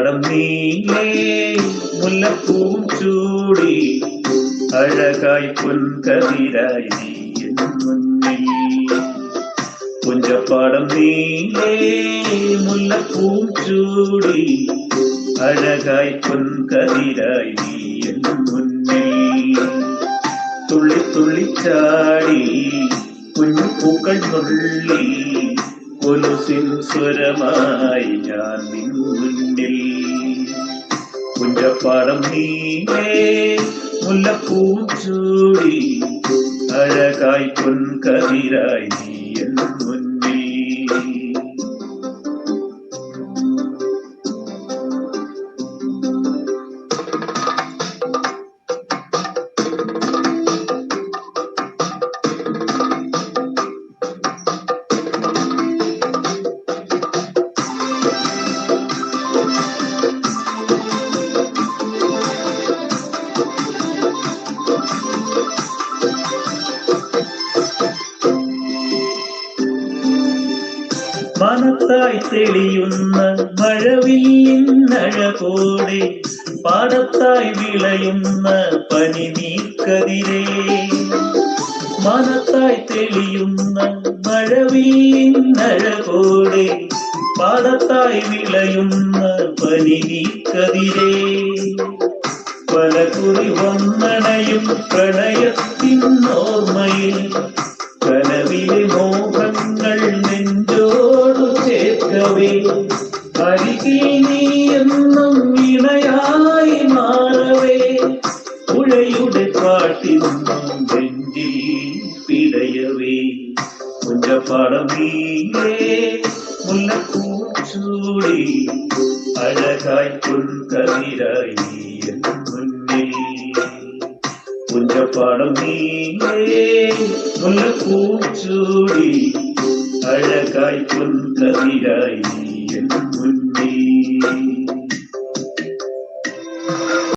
കുഞ്ചപ്പാടം നീലേ മുല്ലപ്പൂവും ചൂടി അഴകായി പൊൻകതിരായി നീ എൻ മുന്നിൽ. കുഞ്ചപ്പാടം നീലേ മുല്ലപ്പൂവും ചൂടി അഴകായി പൊൻകതിരായി നീ എൻ മുന്നിൽ. തുള്ളി തുള്ളിച്ചാടി കുഞ്ഞു പൂക്കൾ നുള്ളി കൊലുസിൻ സ്വരമായി ഞാൻ നിൻ മുന്നിൽ. കുഞ്ചപ്പാടം നീലേ മുല്ലപ്പൂവും ചൂടി അഴകായി പൊൻകതിരായി നീ എൻ മുന്നിൽ. മനത്തായി തെളിയുന്ന മഴവില്ലിന്നഴകോടെ പാടത്തായി വിളയുന്ന പനിനീർക്കതിരേ. മനത്തായി തെളിയുന്ന മഴവില്ലിന്നഴകോടെ പാടത്തായി വിളയുന്ന പനിനീർക്കതിരേ. പലകുറി വന്നണയും പ്രണയത്തിൻ ഓർമ്മയിൽ കനവിലെ മോഹങ്ങൾ നെഞ്ചോടു ചേർക്കവേ അരികിൽ നീ എന്നും ഇണയായി മാറവേ പുഴയുടെ പാട്ടിന്നും നെഞ്ചിൽ പിടയവേ. കുഞ്ചപ്പാടം നീലേ മുല്ലപ്പൂവും ചൂടി അഴകായി പൊൻകതിരായി നീ എൻ മുന്നിൽ. കുഞ്ചപ്പാടം നീലേ മുല്ലപ്പൂവും ചൂടി അഴകായി പൊൻകതിരായി നീ എൻ മുന്നിൽ.